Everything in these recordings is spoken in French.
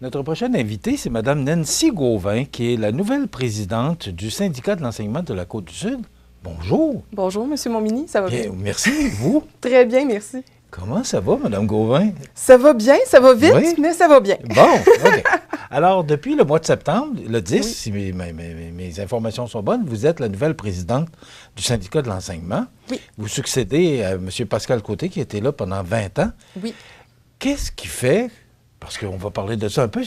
Notre prochaine invitée, c'est Mme Nancy Gauvin, qui est la nouvelle présidente du syndicat de l'enseignement de la Côte-du-Sud. Bonjour. Bonjour, M. Montminy, ça va bien? Merci, vous? Très bien, merci. Comment ça va, Mme Gauvin? Ça va bien, ça va vite, Oui. mais ça va bien. Bon, OK. Alors, depuis le mois de septembre, le 10, Oui. si mes informations sont bonnes, vous êtes la nouvelle présidente du syndicat de l'enseignement. Oui. Vous succédez à M. Pascal Côté, qui était là pendant 20 ans. Oui. Qu'est-ce qui fait, parce qu'on va parler de ça un peu,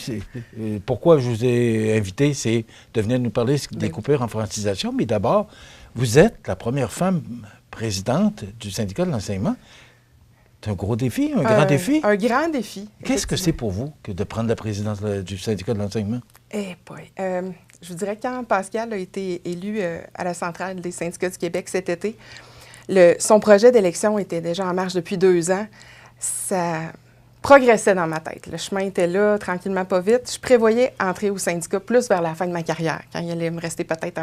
pourquoi je vous ai invité, c'est de venir nous parler des coupures en francisation, mais d'abord, vous êtes la première femme présidente du syndicat de l'enseignement. C'est un gros défi, un grand défi. Un grand défi. Qu'est-ce que c'est pour vous que de prendre la présidence du syndicat de l'enseignement? Eh boy. Je vous dirais que quand Pascal a été élu à la centrale des syndicats du Québec cet été, son projet d'élection était déjà en marche depuis 2 ans. Ça progressait dans ma tête. Le chemin était là, tranquillement, pas vite. Je prévoyais entrer au syndicat plus vers la fin de ma carrière, quand il allait me rester peut-être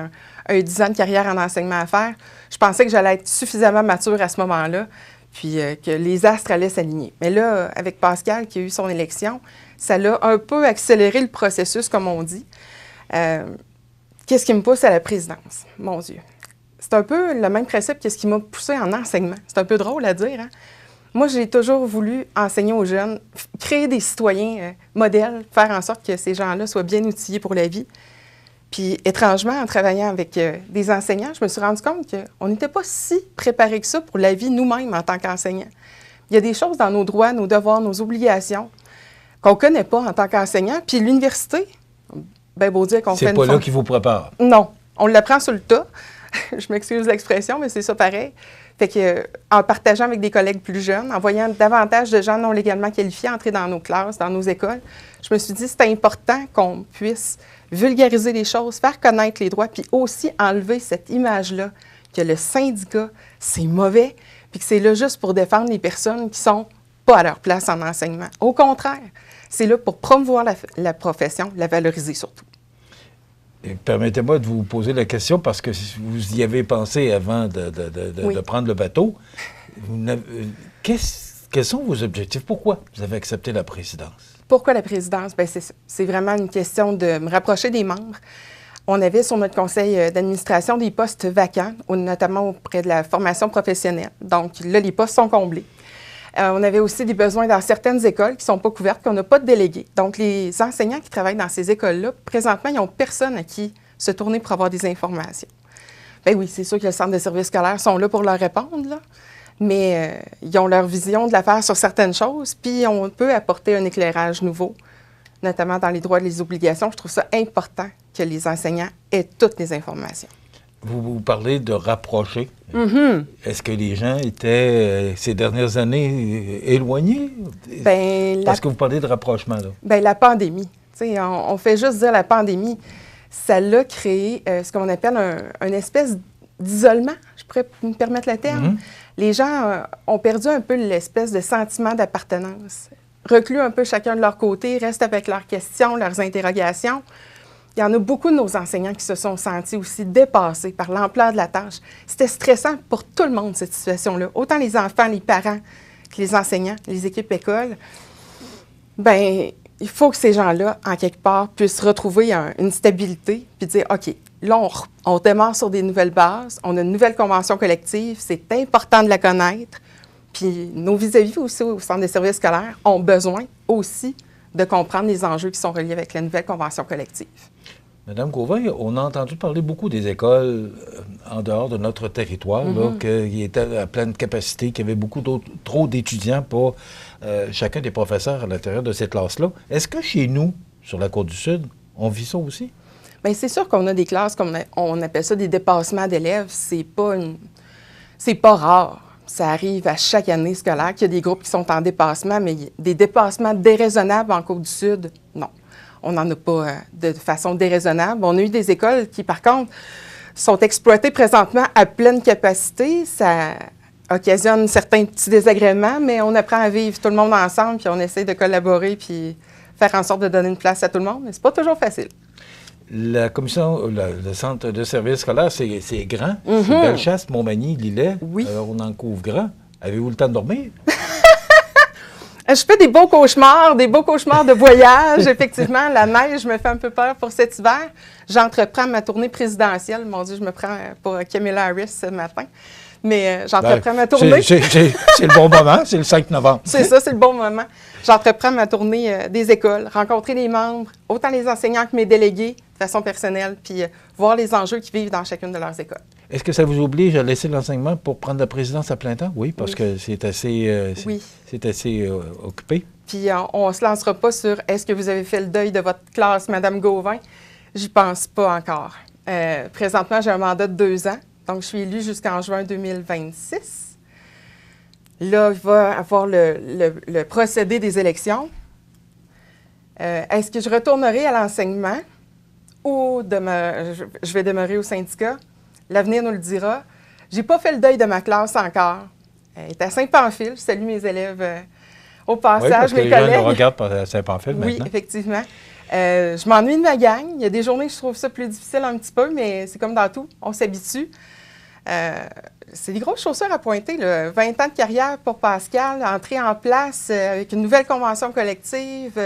un 10 ans de carrière en enseignement à faire. Je pensais que j'allais être suffisamment mature à ce moment-là, puis que les astres allaient s'aligner. Mais là, avec Pascal, qui a eu son élection, ça l'a un peu accéléré le processus, comme on dit. Qu'est-ce qui me pousse à la présidence? Mon Dieu. C'est un peu le même principe que ce qui m'a poussé en enseignement. C'est un peu drôle à dire, hein? Moi, j'ai toujours voulu enseigner aux jeunes, créer des citoyens modèles, faire en sorte que ces gens-là soient bien outillés pour la vie. Puis, étrangement, en travaillant avec des enseignants, je me suis rendu compte qu'on n'était pas si préparés que ça pour la vie nous-mêmes en tant qu'enseignants. Il y a des choses dans nos droits, nos devoirs, nos obligations qu'on ne connaît pas en tant qu'enseignant. Puis l'université, bien beau dire qu'on fait C'est pas là qui vous prépare. Non, on l'apprend sur le tas. Je m'excuse de l'expression, mais c'est ça pareil. Fait que, en partageant avec des collègues plus jeunes, en voyant davantage de gens non légalement qualifiés entrer dans nos classes, dans nos écoles, je me suis dit que c'était important qu'on puisse vulgariser les choses, faire connaître les droits, puis aussi enlever cette image-là que le syndicat, c'est mauvais, puis que c'est là juste pour défendre les personnes qui sont pas à leur place en enseignement. Au contraire, c'est là pour promouvoir la profession, la valoriser surtout. Permettez-moi de vous poser la question parce que vous y avez pensé avant de prendre le bateau. Quels sont vos objectifs? Pourquoi vous avez accepté la présidence? Pourquoi la présidence? Bien, c'est vraiment une question de me rapprocher des membres. On avait sur notre conseil d'administration des postes vacants, notamment auprès de la formation professionnelle. Donc là, les postes sont comblés. On avait aussi des besoins dans certaines écoles qui ne sont pas couvertes, qu'on n'a pas de délégués. Donc, les enseignants qui travaillent dans ces écoles-là, présentement, ils n'ont personne à qui se tourner pour avoir des informations. Bien oui, c'est sûr que le centre de services scolaires sont là pour leur répondre, là, mais ils ont leur vision de l'affaire sur certaines choses, puis on peut apporter un éclairage nouveau, notamment dans les droits et les obligations. Je trouve ça important que les enseignants aient toutes les informations. Vous parlez de rapprocher. Mm-hmm. Est-ce que les gens étaient, ces dernières années, éloignés? Bien, parce que vous parlez de rapprochement, là. Bien, la pandémie. On fait juste dire la pandémie. Ça l'a créé ce qu'on appelle une espèce d'isolement, je pourrais me permettre le terme. Mm-hmm. Les gens ont perdu un peu l'espèce de sentiment d'appartenance. Recluent un peu chacun de leur côté, restent avec leurs questions, leurs interrogations. Il y en a beaucoup de nos enseignants qui se sont sentis aussi dépassés par l'ampleur de la tâche. C'était stressant pour tout le monde, cette situation-là. Autant les enfants, les parents que les enseignants, les équipes écoles. Bien, il faut que ces gens-là, en quelque part, puissent retrouver une stabilité puis dire, OK, là, on démarre sur des nouvelles bases, on a une nouvelle convention collective, c'est important de la connaître. Puis nos vis-à-vis aussi au centre des services scolaires ont besoin aussi de comprendre les enjeux qui sont reliés avec la nouvelle convention collective. Madame Gauvin, on a entendu parler beaucoup des écoles en dehors de notre territoire, mm-hmm. Qui étaient à pleine capacité, qu'il y avait trop d'étudiants pour chacun des professeurs à l'intérieur de cette classe-là. Est-ce que chez nous, sur la Côte-du-Sud, on vit ça aussi? Bien, c'est sûr qu'on a des classes, comme on appelle ça des dépassements d'élèves. C'est pas rare. Ça arrive à chaque année scolaire qu'il y a des groupes qui sont en dépassement, mais des dépassements déraisonnables en Côte-du-Sud, non. On n'en a pas de façon déraisonnable. On a eu des écoles qui, par contre, sont exploitées présentement à pleine capacité. Ça occasionne certains petits désagréments, mais on apprend à vivre tout le monde ensemble, puis on essaie de collaborer, puis faire en sorte de donner une place à tout le monde. Mais c'est pas toujours facile. La commission, le centre de services scolaires, c'est grand. Mm-hmm. C'est Bellechasse, Montmagny, Lillet. Oui. On en couvre grand. Avez-vous le temps de dormir? Je fais des beaux cauchemars de voyage. Effectivement, la neige me fait un peu peur pour cet hiver. J'entreprends ma tournée présidentielle. Mon Dieu, je me prends pour Kamala Harris ce matin. Mais j'entreprends ma tournée. C'est le bon moment, c'est le 5 novembre. C'est ça, c'est le bon moment. J'entreprends ma tournée des écoles, rencontrer les membres, autant les enseignants que mes délégués, de façon personnelle, puis voir les enjeux qu'ils vivent dans chacune de leurs écoles. Est-ce que ça vous oblige à laisser l'enseignement pour prendre la présidence à plein temps? Oui, parce que c'est assez, occupé. Puis on ne se lancera pas sur « Est-ce que vous avez fait le deuil de votre classe, Mme Gauvin? » J'y pense pas encore. Présentement, j'ai un mandat de 2 ans. Donc, je suis élue jusqu'en juin 2026. Là, il va y avoir le procédé des élections. Est-ce que je retournerai à l'enseignement ou je vais demeurer au syndicat? L'avenir nous le dira. Je n'ai pas fait le deuil de ma classe encore. Elle est à Saint-Pamphile. Je salue mes élèves au passage, mes mes collègues. collègues. Gens nous regardent à Saint-Pamphile maintenant. Oui, effectivement. Je m'ennuie de ma gang. Il y a des journées que je trouve ça plus difficile un petit peu, mais c'est comme dans tout. On s'habitue. C'est des grosses chaussures à pointer, là. 20 ans de carrière pour Pascal, entrer en place avec une nouvelle convention collective,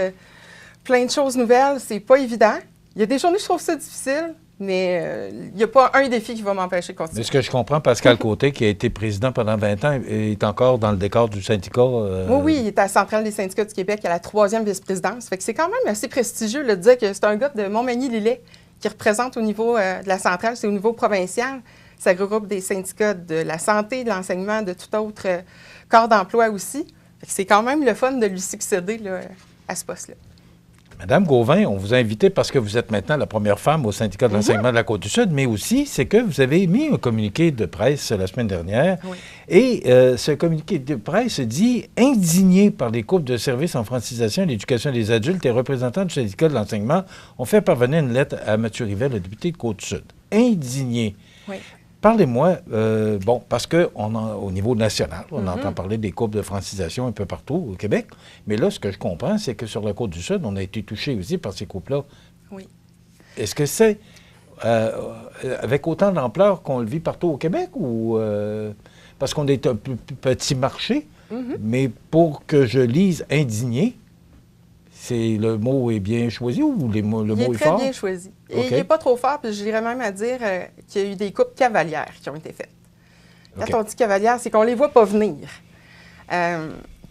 plein de choses nouvelles, c'est pas évident. Il y a des journées où je trouve ça difficile, mais il n'y a pas un défi qui va m'empêcher de continuer. Mais ce que je comprends, Pascal Côté, qui a été président pendant 20 ans, est encore dans le décor du syndicat. Oui, il est à la Centrale des syndicats du Québec, à la 3e vice-présidence. Fait que c'est quand même assez prestigieux de dire que c'est un gars de Montmagny-Lillet qui représente au niveau de la centrale, c'est au niveau provincial. Ça regroupe des syndicats de la santé, de l'enseignement, de tout autre corps d'emploi aussi. C'est quand même le fun de lui succéder là, à ce poste-là. Madame Gauvin, on vous a invité parce que vous êtes maintenant la première femme au syndicat de l'enseignement de la Côte-du-Sud, mais aussi c'est que vous avez mis un communiqué de presse la semaine dernière. Oui. Et ce communiqué de presse dit « Indigné par les couples de services en francisation et l'éducation des adultes, les représentants du syndicat de l'enseignement ont fait parvenir une lettre à Mathieu Rivelle, le député de Côte-du-Sud. » Indigné. Oui. Parlez-moi, parce qu'au niveau national, on entend parler des couples de francisation un peu partout au Québec, mais là, ce que je comprends, c'est que sur la Côte-du-Sud, on a été touché aussi par ces couples-là. Oui. Est-ce que c'est avec autant d'ampleur qu'on le vit partout au Québec ou parce qu'on est un petit marché, mais pour que je lise indigné, le mot est bien choisi ou le mot est fort? Il est très bien choisi. Et Okay. il n'est pas trop fort, puis j'irais même à dire qu'il y a eu des coupes cavalières qui ont été faites. Quand on dit cavalière, c'est qu'on ne les voit pas venir.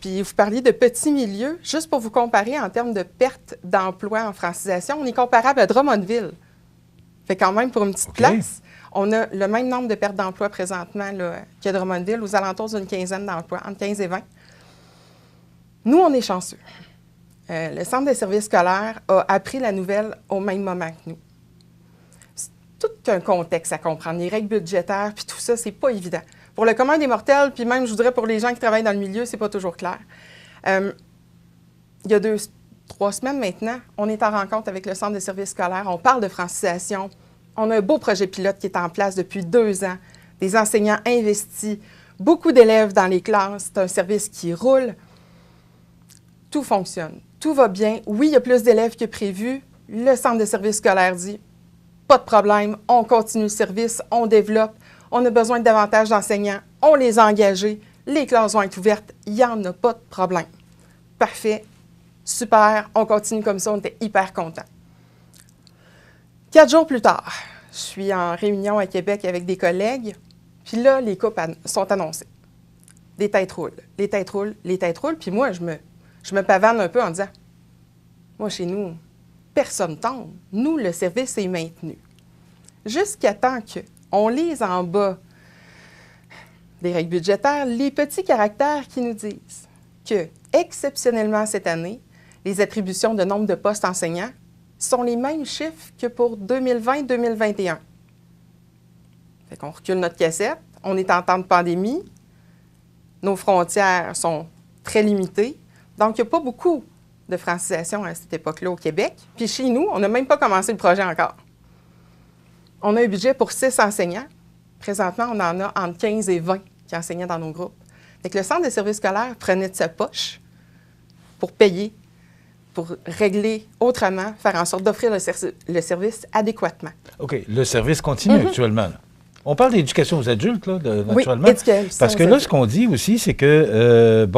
Puis vous parliez de petits milieux. Juste pour vous comparer en termes de perte d'emploi en francisation, on est comparable à Drummondville. Fait quand même, pour une petite place, on a le même nombre de pertes d'emploi présentement qu'à Drummondville, aux alentours d'une quinzaine d'emplois, entre 15 et 20. Nous, on est chanceux. Le Centre des services scolaires a appris la nouvelle au même moment que nous. C'est tout un contexte à comprendre. Les règles budgétaires, puis tout ça, c'est pas évident. Pour le commun des mortels, puis même, je voudrais, pour les gens qui travaillent dans le milieu, c'est pas toujours clair. Il y a 3 semaines maintenant, on est en rencontre avec le Centre des services scolaires. On parle de francisation. On a un beau projet pilote qui est en place depuis 2 ans. Des enseignants investis, beaucoup d'élèves dans les classes. C'est un service qui roule. Tout fonctionne. Tout va bien. Oui, il y a plus d'élèves que prévu. Le Centre de services scolaires dit « Pas de problème, on continue le service, on développe, on a besoin de davantage d'enseignants, on les a engagés, les classes vont être ouvertes, il n'y en a pas de problème. » Parfait, super, on continue comme ça, on était hyper contents. 4 jours plus tard, je suis en réunion à Québec avec des collègues, puis là, les coupes sont annoncées. Des têtes roulent, les têtes roulent, les têtes roulent, puis moi, je me pavane un peu en disant, moi, chez nous, personne tombe. Nous, le service est maintenu. Jusqu'à temps qu'on lise en bas des règles budgétaires les petits caractères qui nous disent que, exceptionnellement cette année, les attributions de nombre de postes enseignants sont les mêmes chiffres que pour 2020-2021. Fait qu'on recule notre cassette, on est en temps de pandémie, nos frontières sont très limitées, donc il n'y a pas beaucoup de francisation à cette époque-là au Québec. Puis chez nous, on n'a même pas commencé le projet encore. On a un budget pour 6 enseignants. Présentement, on en a entre 15 et 20 qui enseignaient dans nos groupes. Fait que le Centre des services scolaires prenait de sa poche pour payer, pour régler autrement, faire en sorte d'offrir le service adéquatement. OK. Le service continue actuellement, là. On parle d'éducation aux adultes, là, naturellement. Oui, éducation parce que aux là, adultes. ce qu'on dit aussi, c'est que,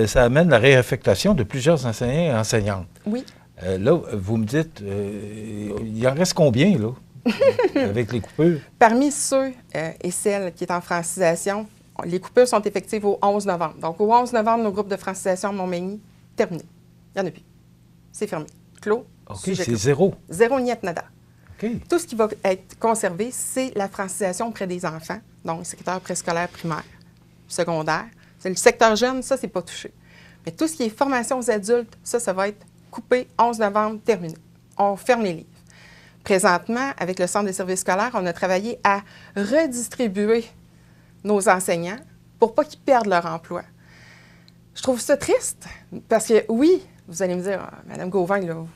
ça amène la réaffectation de plusieurs enseignants et enseignantes. Oui. Là, vous me dites, il en reste combien, là, avec les coupures? Parmi ceux et celles qui sont en francisation, les coupures sont effectives au 11 novembre. Donc, au 11 novembre, nos groupes de francisation à Montmagny, terminé. Il n'y en a plus. C'est fermé. Clos. OK, Sujet c'est clos. zéro. Zéro niet nada. OK. Tout ce qui va être conservé, c'est la francisation auprès des enfants, donc le secteur préscolaire, primaire, secondaire. C'est le secteur jeune, ça, c'est pas touché. Mais tout ce qui est formation aux adultes, ça va être coupé 11 novembre, terminé. On ferme les livres. Présentement, avec le Centre des services scolaires, on a travaillé à redistribuer nos enseignants pour pas qu'ils perdent leur emploi. Je trouve ça triste parce que, oui, vous allez me dire, Mme Gauvin, là, vous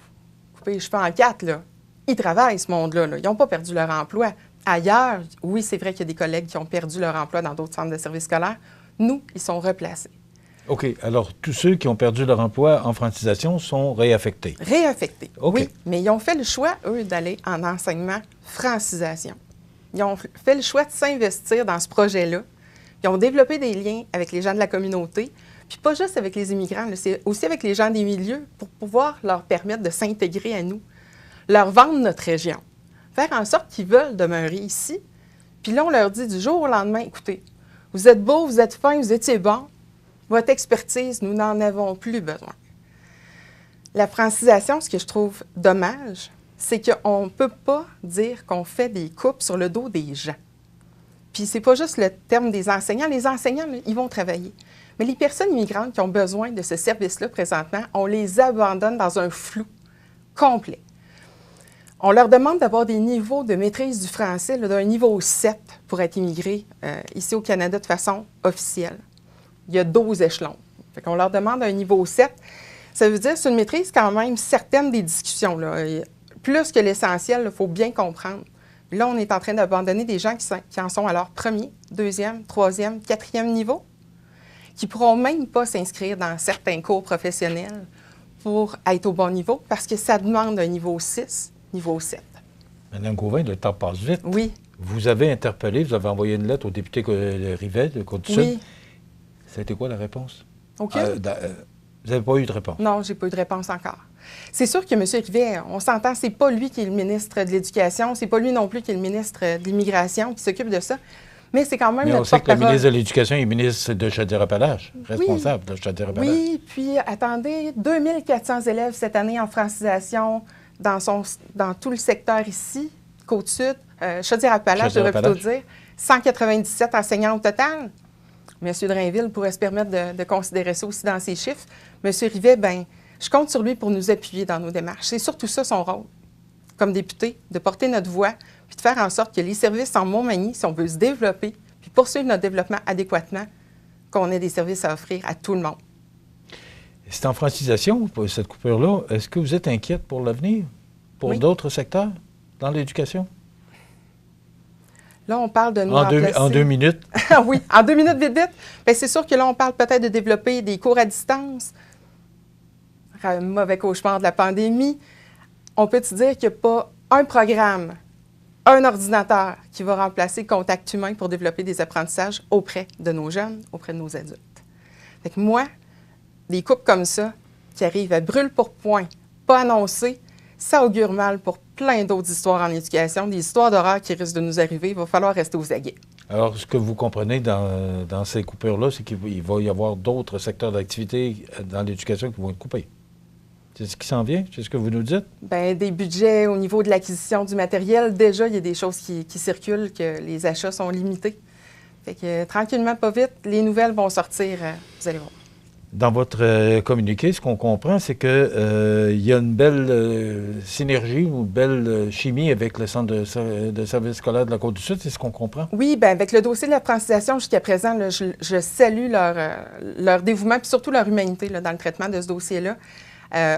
coupez les cheveux en quatre, là. Ils travaillent, ce monde-là. Là. Ils n'ont pas perdu leur emploi. Ailleurs, oui, c'est vrai qu'il y a des collègues qui ont perdu leur emploi dans d'autres centres de services scolaires. Nous, ils sont replacés. OK. Alors, tous ceux qui ont perdu leur emploi en francisation sont réaffectés. Réaffectés, OK. oui. Mais ils ont fait le choix, eux, d'aller en enseignement francisation. Ils ont fait le choix de s'investir dans ce projet-là. Ils ont développé des liens avec les gens de la communauté, puis pas juste avec les immigrants, c'est aussi avec les gens des milieux pour pouvoir leur permettre de s'intégrer à nous, leur vendre notre région, faire en sorte qu'ils veulent demeurer ici. Puis là, on leur dit du jour au lendemain, écoutez, vous êtes beaux, vous êtes fins, vous étiez bons, votre expertise, nous n'en avons plus besoin. La francisation, ce que je trouve dommage, c'est qu'on ne peut pas dire qu'on fait des coupes sur le dos des gens. Puis c'est pas juste le terme des enseignants. Les enseignants, là, ils vont travailler. Mais les personnes immigrantes qui ont besoin de ce service-là présentement, on les abandonne dans un flou complet. On leur demande d'avoir des niveaux de maîtrise du français d'un niveau 7 pour être immigré ici au Canada de façon officielle. Il y a 12 échelons. Fait qu'on leur demande un niveau 7. Ça veut dire que c'est une maîtrise quand même certaine des discussions. Là. Plus que l'essentiel, il faut bien comprendre. Là, on est en train d'abandonner des gens qui en sont à leur premier, deuxième, troisième, quatrième niveau, qui ne pourront même pas s'inscrire dans certains cours professionnels pour être au bon niveau parce que ça demande un niveau 6, niveau 7. Mme Gauvin, le temps passe vite. Oui. Vous avez interpellé, vous avez envoyé une lettre au député Rivet de Côte-du-Sud. Oui. Ça a été quoi la réponse? OK. Vous n'avez pas eu de réponse? Non, j'ai pas eu de réponse encore. C'est sûr que M. Rivet, on s'entend, c'est pas lui qui est le ministre de l'Éducation, c'est pas lui non plus qui est le ministre de l'Immigration qui s'occupe de ça, mais c'est quand même Mais on notre sait que le porte-parole. ministre de l'Éducation est ministre de Chaudière-Appalaches, responsable de Chaudière-Appalaches. Oui, puis attendez, 2400 élèves cette année en francisation dans tout le secteur ici, Côte-Sud, Chaudière-Appalaches, je devrais plutôt dire, 197 enseignants au total. M. Drainville pourrait se permettre de considérer ça aussi dans ses chiffres. M. Rivet, bien, je compte sur lui pour nous appuyer dans nos démarches. C'est surtout ça son rôle, comme député, de porter notre voix, puis de faire en sorte que les services en Montmagny, si on veut se développer, puis poursuivre notre développement adéquatement, qu'on ait des services à offrir à tout le monde. C'est en francisation, cette coupure-là. Est-ce que vous êtes inquiète pour l'avenir, pour Oui. d'autres secteurs dans l'éducation? Là, on parle de nous remplacer. En 2 minutes? Ah oui, en 2 minutes, vite, vite. Bien, c'est sûr que là, on parle peut-être de développer des cours à distance. Un mauvais cauchemar de la pandémie. On peut te dire qu'il n'y a pas un programme, un ordinateur qui va remplacer Contact humain pour développer des apprentissages auprès de nos jeunes, auprès de nos adultes. Fait que moi, des coupes comme ça, qui arrivent à brûle pour point, pas annoncées, ça augure mal pour plein d'autres histoires en éducation, des histoires d'horreur qui risquent de nous arriver. Il va falloir rester aux aguets. Alors, ce que vous comprenez dans ces coupures-là, c'est qu'il va y avoir d'autres secteurs d'activité dans l'éducation qui vont être coupés. C'est ce qui s'en vient? C'est ce que vous nous dites? Bien, des budgets au niveau de l'acquisition du matériel, déjà, il y a des choses qui circulent, que les achats sont limités. Fait que tranquillement, pas vite, les nouvelles vont sortir, vous allez voir. Dans votre communiqué, ce qu'on comprend, c'est qu'il y a une belle synergie ou une belle chimie avec le Centre de services scolaires de la Côte-du-Sud, c'est ce qu'on comprend? Oui, bien, avec le dossier de la francisation jusqu'à présent, là, je salue leur dévouement puis surtout leur humanité là, dans le traitement de ce dossier-là.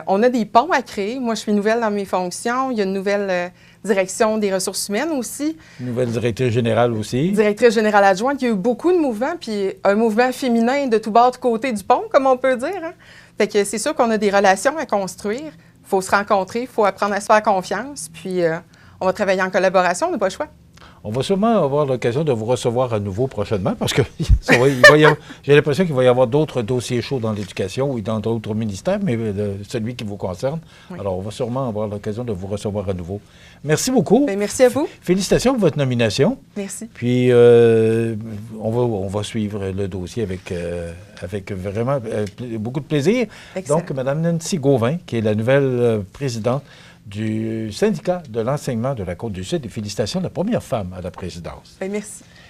On a des ponts à créer. Moi, je suis nouvelle dans mes fonctions. Il y a une nouvelle direction des ressources humaines aussi. Nouvelle directrice générale aussi. Directrice générale adjointe. Il y a eu beaucoup de mouvements, puis un mouvement féminin de tout bord de côté du pont, comme on peut dire. Hein? Fait que c'est sûr qu'on a des relations à construire. Il faut se rencontrer, il faut apprendre à se faire confiance, puis on va travailler en collaboration, on n'a pas le choix. On va sûrement avoir l'occasion de vous recevoir à nouveau prochainement parce que j'ai l'impression qu'il va y avoir d'autres dossiers chauds dans l'éducation ou dans d'autres ministères, mais celui qui vous concerne. Oui. Alors, on va sûrement avoir l'occasion de vous recevoir à nouveau. Merci beaucoup. Bien, merci à vous. Félicitations pour votre nomination. Merci. Puis, on va suivre le dossier avec vraiment beaucoup de plaisir. Excellent. Donc, Mme Nancy Gauvin, qui est la nouvelle présidente du syndicat de l'enseignement de la Côte-du-Sud. Et félicitations, la première femme à la présidence. Bien, merci.